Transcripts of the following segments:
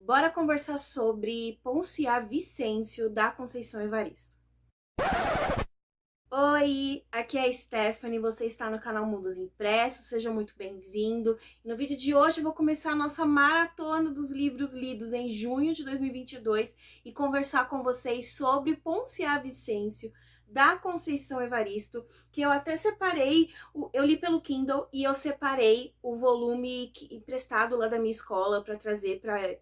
Bora conversar sobre Ponciá Vicêncio da Conceição Evaristo. Oi, aqui é a Stephanie, você está no canal Mundos Impressos, seja muito bem-vindo. No vídeo de hoje eu vou começar a nossa maratona dos livros lidos em junho de 2022 e conversar com vocês sobre Ponciá Vicêncio da Conceição Evaristo, que eu até separei, eu li pelo Kindle e eu separei o volume emprestado lá da minha escola para trazer para,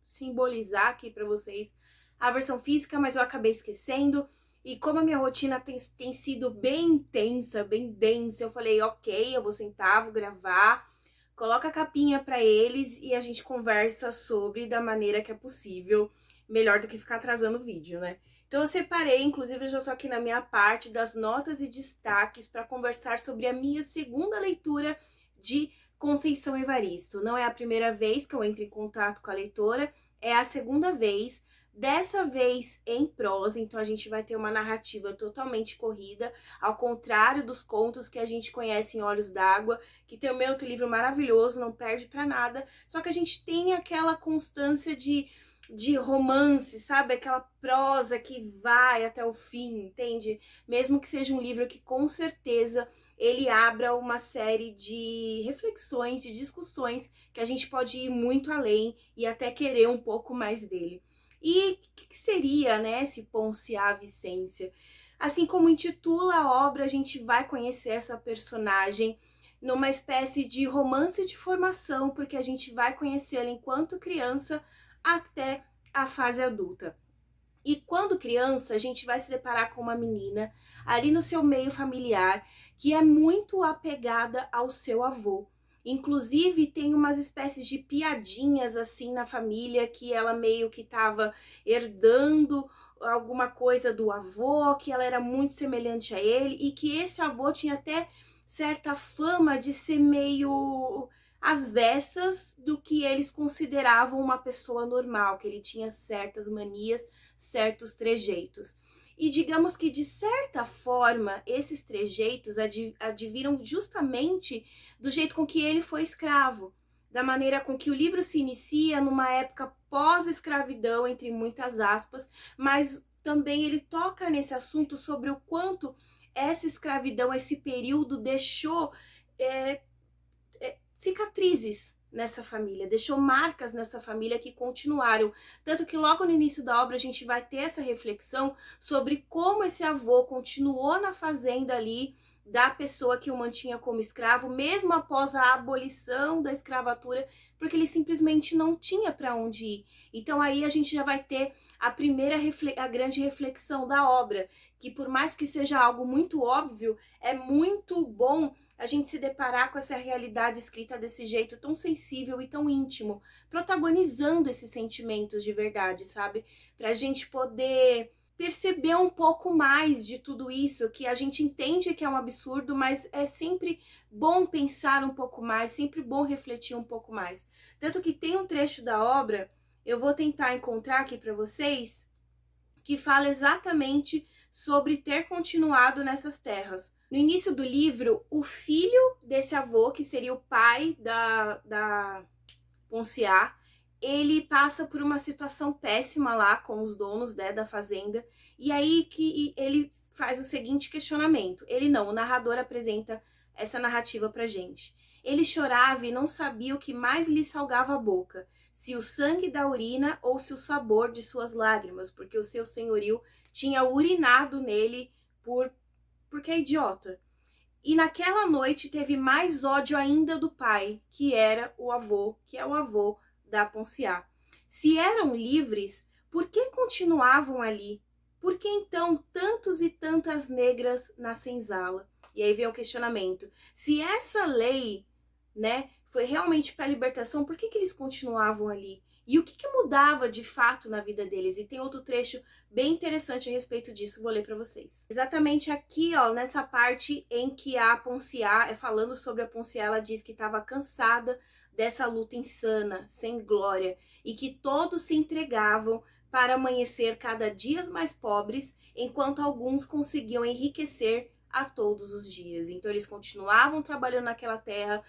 simbolizar aqui para vocês a versão física, mas eu acabei esquecendo. E como a minha rotina tem sido bem intensa, bem densa, eu falei, ok, eu vou sentar, vou gravar, coloca a capinha para eles e a gente conversa sobre da maneira que é possível, melhor do que ficar atrasando o vídeo, né? Então eu separei, inclusive eu já tô aqui na minha parte das notas e destaques para conversar sobre a minha segunda leitura de Conceição Evaristo. Não é a primeira vez que eu entro em contato com a leitora, é a segunda vez. Dessa vez em prosa, então a gente vai ter uma narrativa totalmente corrida, ao contrário dos contos que a gente conhece em Olhos d'Água, que tem o meu outro livro maravilhoso, não perde pra nada, só que a gente tem aquela constância de romance, sabe? Aquela prosa que vai até o fim, entende? Mesmo que seja um livro que com certeza ele abra uma série de reflexões, de discussões, que a gente pode ir muito além e até querer um pouco mais dele. E o que seria, né, esse Ponciá Vicêncio? Assim como intitula a obra, a gente vai conhecer essa personagem numa espécie de romance de formação, porque a gente vai conhecê-la enquanto criança até a fase adulta. E quando criança, a gente vai se deparar com uma menina ali no seu meio familiar que é muito apegada ao seu avô. Inclusive, tem umas espécies de piadinhas assim na família que ela meio que estava herdando alguma coisa do avô, que ela era muito semelhante a ele e que esse avô tinha até certa fama de ser meio às avessas do que eles consideravam uma pessoa normal, que ele tinha certas manias, certos trejeitos. E digamos que, de certa forma, esses trejeitos adviram justamente do jeito com que ele foi escravo, da maneira com que o livro se inicia numa época pós-escravidão, entre muitas aspas, mas também ele toca nesse assunto sobre o quanto essa escravidão, esse período deixou cicatrizes nessa família, deixou marcas nessa família que continuaram. Tanto que logo no início da obra a gente vai ter essa reflexão sobre como esse avô continuou na fazenda ali da pessoa que o mantinha como escravo, mesmo após a abolição da escravatura, porque ele simplesmente não tinha para onde ir. Então aí a gente já vai ter a grande reflexão da obra, que por mais que seja algo muito óbvio, é muito bom a gente se deparar com essa realidade escrita desse jeito tão sensível e tão íntimo, protagonizando esses sentimentos de verdade, sabe? Pra gente poder perceber um pouco mais de tudo isso, que a gente entende que é um absurdo, mas é sempre bom pensar um pouco mais, sempre bom refletir um pouco mais. Tanto que tem um trecho da obra, eu vou tentar encontrar aqui para vocês, que fala exatamente sobre ter continuado nessas terras. No início do livro, o filho desse avô, que seria o pai da Ponciá, ele passa por uma situação péssima lá com os donos, né, da fazenda, e aí que ele faz o seguinte questionamento. O narrador apresenta essa narrativa pra gente. Ele chorava e não sabia o que mais lhe salgava a boca, se o sangue da urina ou se o sabor de suas lágrimas, porque o seu senhorio tinha urinado nele porque é idiota. E naquela noite teve mais ódio ainda do pai, que era o avô, que é o avô da Ponciá. Se eram livres, por que continuavam ali? Por que então tantos e tantas negras na senzala? E aí vem o questionamento. Se essa lei, né, foi realmente para a libertação, por que eles continuavam ali? E o que mudava de fato na vida deles? E tem outro trecho bem interessante a respeito disso, vou ler para vocês. Exatamente aqui, ó, nessa parte em que a Ponciá, falando sobre a Ponciá, ela diz que estava cansada dessa luta insana, sem glória, e que todos se entregavam para amanhecer cada dia mais pobres, enquanto alguns conseguiam enriquecer a todos os dias. Então eles continuavam trabalhando naquela terra.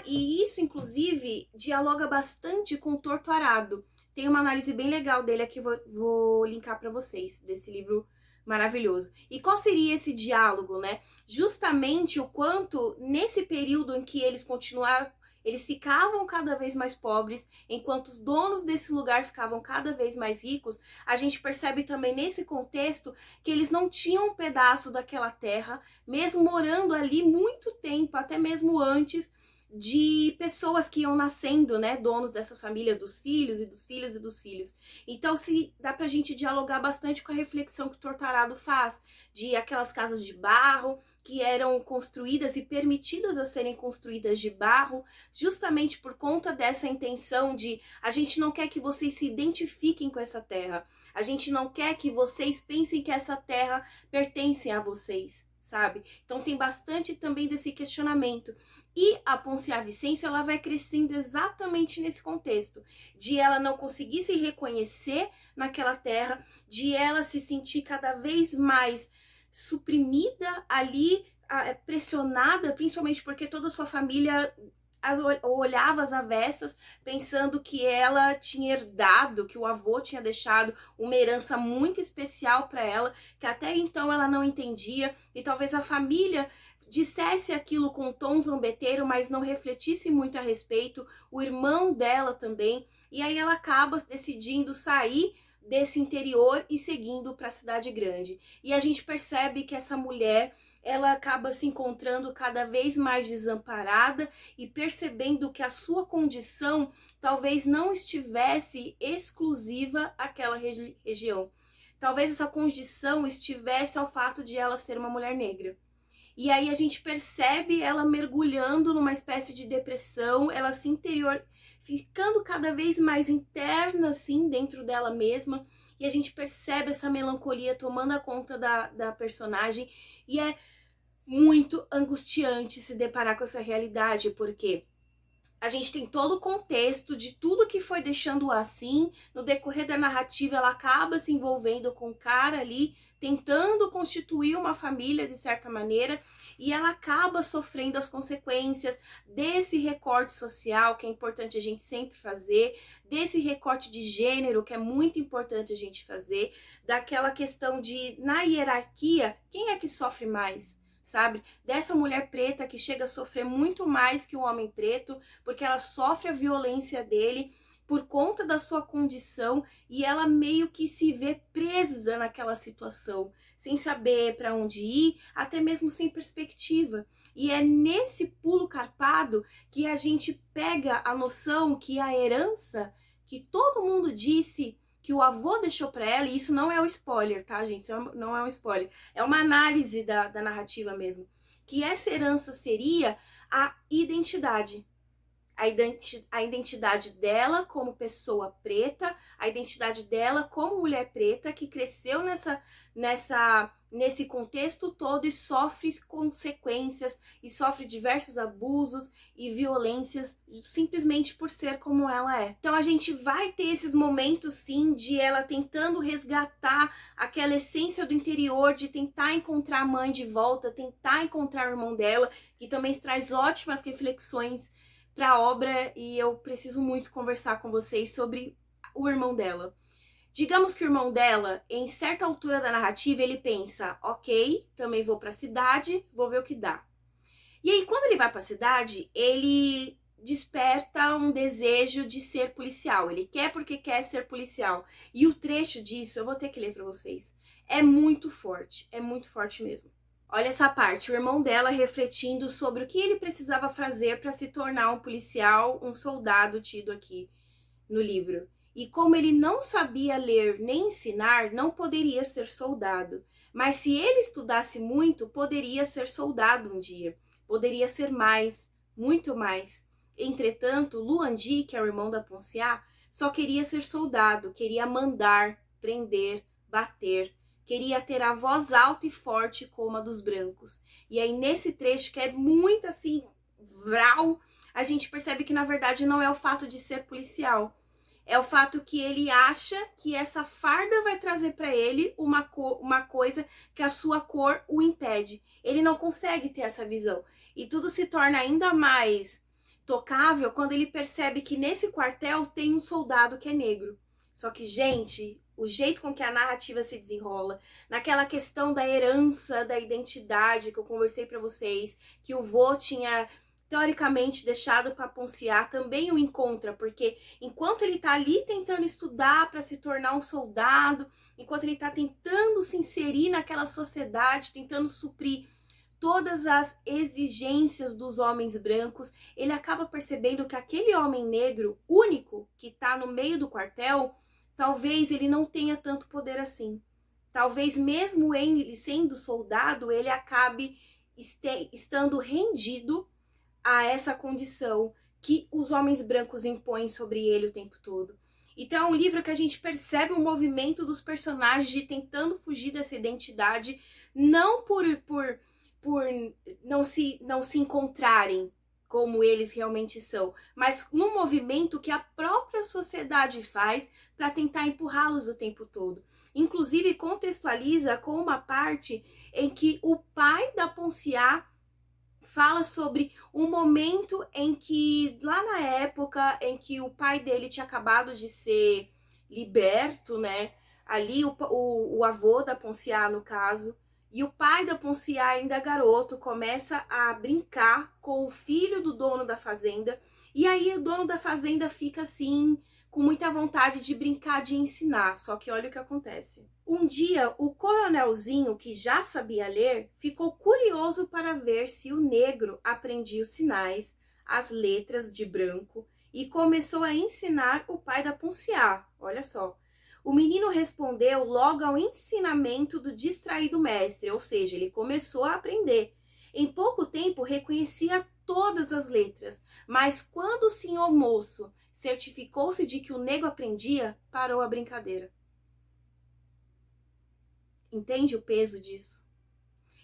E isso inclusive dialoga bastante com o Torto Arado. Tem uma análise bem legal dele aqui, vou linkar para vocês, desse livro maravilhoso. E qual seria esse diálogo, né? Justamente o quanto nesse período em que eles continuavam, eles ficavam cada vez mais pobres, enquanto os donos desse lugar ficavam cada vez mais ricos. A gente percebe também nesse contexto que eles não tinham um pedaço daquela terra, mesmo morando ali muito tempo, até mesmo antes de pessoas que iam nascendo, né, donos dessas famílias, dos filhos e dos filhos e dos filhos. Então, se dá pra gente dialogar bastante com a reflexão que o Torto Arado faz, de aquelas casas de barro que eram construídas e permitidas a serem construídas de barro, justamente por conta dessa intenção de a gente não quer que vocês se identifiquem com essa terra, a gente não quer que vocês pensem que essa terra pertence a vocês, sabe? Então tem bastante também desse questionamento. E a Ponciá Vicêncio, ela vai crescendo exatamente nesse contexto, de ela não conseguir se reconhecer naquela terra, de ela se sentir cada vez mais suprimida ali, pressionada, principalmente porque toda a sua família olhava às avessas, pensando que ela tinha herdado, que o avô tinha deixado uma herança muito especial para ela, que até então ela não entendia, e talvez a família dissesse aquilo com um tom zombeteiro, mas não refletisse muito a respeito, o irmão dela também, e aí ela acaba decidindo sair desse interior e seguindo para a cidade grande. E a gente percebe que essa mulher, ela acaba se encontrando cada vez mais desamparada e percebendo que a sua condição talvez não estivesse exclusiva àquela região. Talvez essa condição estivesse ao fato de ela ser uma mulher negra. E aí a gente percebe ela mergulhando numa espécie de depressão, ela se ficando cada vez mais interna, assim, dentro dela mesma. E a gente percebe essa melancolia tomando a conta da personagem. E é muito angustiante se deparar com essa realidade, porque a gente tem todo o contexto de tudo que foi deixando assim. No decorrer da narrativa, ela acaba se envolvendo com o cara ali, tentando constituir uma família de certa maneira, e ela acaba sofrendo as consequências desse recorte social, que é importante a gente sempre fazer, desse recorte de gênero, que é muito importante a gente fazer, daquela questão de, na hierarquia, quem é que sofre mais? Sabe? Dessa mulher preta que chega a sofrer muito mais que o homem preto, porque ela sofre a violência dele por conta da sua condição e ela meio que se vê presa naquela situação, sem saber para onde ir, até mesmo sem perspectiva. E é nesse pulo carpado que a gente pega a noção que a herança, que todo mundo disse que o avô deixou para ela, e isso não é um spoiler, tá, gente? Isso não é um spoiler. É uma análise da narrativa mesmo. Que essa herança seria a identidade. A identidade dela como pessoa preta, a identidade dela como mulher preta que cresceu nesse contexto todo e sofre consequências e sofre diversos abusos e violências simplesmente por ser como ela é. Então a gente vai ter esses momentos sim de ela tentando resgatar aquela essência do interior, de tentar encontrar a mãe de volta, tentar encontrar o irmão dela, que também traz ótimas reflexões para a obra, e eu preciso muito conversar com vocês sobre o irmão dela. Digamos que o irmão dela, em certa altura da narrativa, ele pensa, ok, também vou para a cidade, vou ver o que dá. E aí, quando ele vai para a cidade, ele desperta um desejo de ser policial. Ele quer porque quer ser policial. E o trecho disso, eu vou ter que ler para vocês, é muito forte mesmo. Olha essa parte, o irmão dela refletindo sobre o que ele precisava fazer para se tornar um policial, um soldado tido aqui no livro. E como ele não sabia ler nem ensinar, não poderia ser soldado. Mas se ele estudasse muito, poderia ser soldado um dia. Poderia ser mais, muito mais. Entretanto, Luandi, que é o irmão da Ponciá, só queria ser soldado, queria mandar, prender, bater. Queria ter a voz alta e forte como a dos brancos. E aí nesse trecho, que é muito assim, vral, a gente percebe que na verdade não é o fato de ser policial. É o fato que ele acha que essa farda vai trazer para ele uma coisa que a sua cor o impede. Ele não consegue ter essa visão. E tudo se torna ainda mais tocável quando ele percebe que nesse quartel tem um soldado que é negro. Só que, gente, o jeito com que a narrativa se desenrola, naquela questão da herança, da identidade que eu conversei para vocês, que o vô tinha teoricamente deixado para Ponciar, também o encontra, porque enquanto ele tá ali tentando estudar para se tornar um soldado, enquanto ele tá tentando se inserir naquela sociedade, tentando suprir todas as exigências dos homens brancos, ele acaba percebendo que aquele homem negro único que está no meio do quartel, talvez ele não tenha tanto poder assim. Talvez mesmo ele sendo soldado, ele acabe estando rendido a essa condição que os homens brancos impõem sobre ele o tempo todo. Então é um livro que a gente percebe o movimento dos personagens de tentando fugir dessa identidade, não por não se encontrarem como eles realmente são, mas no movimento que a própria sociedade faz para tentar empurrá-los o tempo todo. Inclusive contextualiza com uma parte em que o pai da Ponciá fala sobre um momento em que, lá na época em que o pai dele tinha acabado de ser liberto, né? Ali o avô da Ponciá, no caso, e o pai da Ponciá, ainda garoto, começa a brincar com o filho do dono da fazenda. E aí o dono da fazenda fica assim, com muita vontade de brincar, de ensinar. Só que olha o que acontece. Um dia, o coronelzinho, que já sabia ler, ficou curioso para ver se o negro aprendia os sinais, as letras de branco, e começou a ensinar o pai da Ponciá. Olha só. O menino respondeu logo ao ensinamento do distraído mestre, ou seja, ele começou a aprender. Em pouco tempo reconhecia todas as letras, mas quando o senhor moço certificou-se de que o negro aprendia, parou a brincadeira. Entende o peso disso?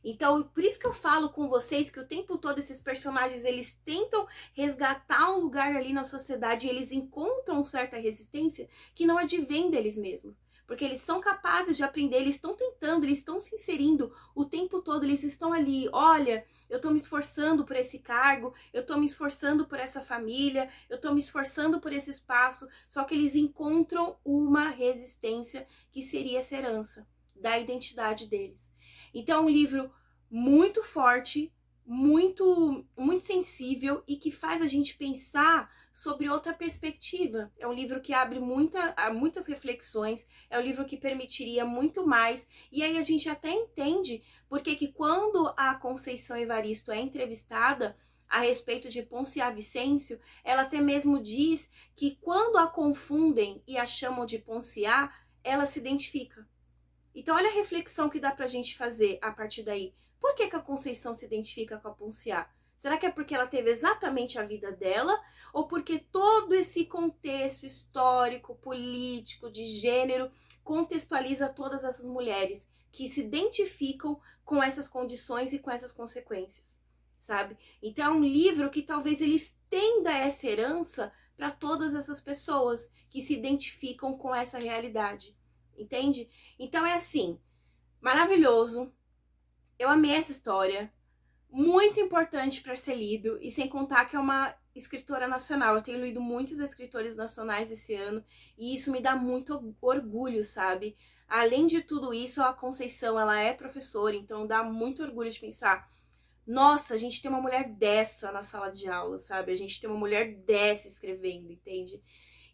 Então, por isso que eu falo com vocês que o tempo todo esses personagens, eles tentam resgatar um lugar ali na sociedade e eles encontram certa resistência que não advém deles mesmos. Porque eles são capazes de aprender, eles estão tentando, eles estão se inserindo o tempo todo, eles estão ali, olha, eu estou me esforçando por esse cargo, eu estou me esforçando por essa família, eu estou me esforçando por esse espaço, só que eles encontram uma resistência que seria essa herança da identidade deles. Então é um livro muito forte, muito sensível e que faz a gente pensar sobre outra perspectiva. É um livro que abre muitas reflexões, é um livro que permitiria muito mais. E aí a gente até entende porque que quando a Conceição Evaristo é entrevistada a respeito de Ponciá Vicêncio, ela até mesmo diz que quando a confundem e a chamam de Ponciá, ela se identifica. Então, olha a reflexão que dá pra gente fazer a partir daí. Por que a Conceição se identifica com a Ponciá? Será que é porque ela teve exatamente a vida dela? Ou porque todo esse contexto histórico, político, de gênero, contextualiza todas essas mulheres que se identificam com essas condições e com essas consequências, sabe? Então, é um livro que talvez ele estenda essa herança para todas essas pessoas que se identificam com essa realidade. Entende? Então é assim, maravilhoso. Eu amei essa história, muito importante para ser lido, e sem contar que é uma escritora nacional. Eu tenho lido muitos escritores nacionais esse ano e isso me dá muito orgulho, sabe? Além de tudo isso, a Conceição, ela é professora, então dá muito orgulho de pensar, nossa, a gente tem uma mulher dessa na sala de aula, sabe? A gente tem uma mulher dessa escrevendo, entende?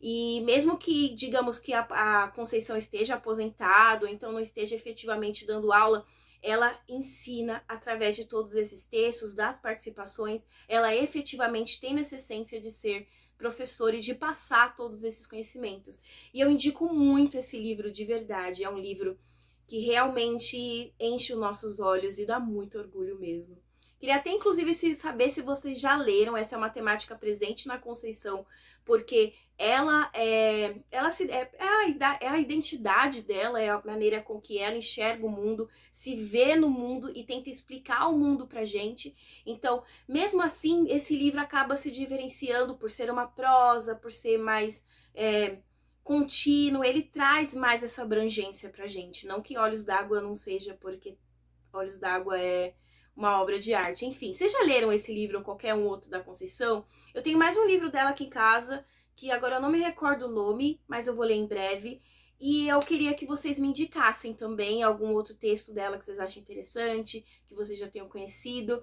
E mesmo que, digamos que a Conceição esteja aposentada, ou então não esteja efetivamente dando aula, ela ensina através de todos esses textos, das participações, ela efetivamente tem essa essência de ser professora e de passar todos esses conhecimentos. E eu indico muito esse livro de verdade, é um livro que realmente enche os nossos olhos e dá muito orgulho mesmo. Queria até, inclusive, saber se vocês já leram. Essa é uma temática presente na Conceição, porque ela é a identidade dela, é a maneira com que ela enxerga o mundo, se vê no mundo e tenta explicar o mundo pra gente. Então, mesmo assim, esse livro acaba se diferenciando por ser uma prosa, por ser mais contínuo, ele traz mais essa abrangência pra gente. Não que Olhos d'Água não seja, porque Olhos d'Água é uma obra de arte. Enfim, vocês já leram esse livro ou qualquer um outro da Conceição? Eu tenho mais um livro dela aqui em casa, que agora eu não me recordo o nome, mas eu vou ler em breve. E eu queria que vocês me indicassem também algum outro texto dela que vocês achem interessante, que vocês já tenham conhecido.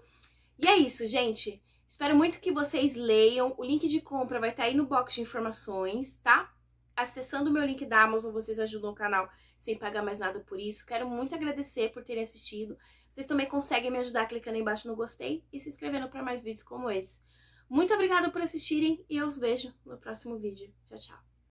E é isso, gente. Espero muito que vocês leiam. O link de compra vai estar aí no box de informações, tá? Acessando o meu link da Amazon, vocês ajudam o canal sem pagar mais nada por isso. Quero muito agradecer por terem assistido. Vocês também conseguem me ajudar clicando aí embaixo no gostei e se inscrevendo para mais vídeos como esse. Muito obrigada por assistirem e eu os vejo no próximo vídeo. Tchau, tchau.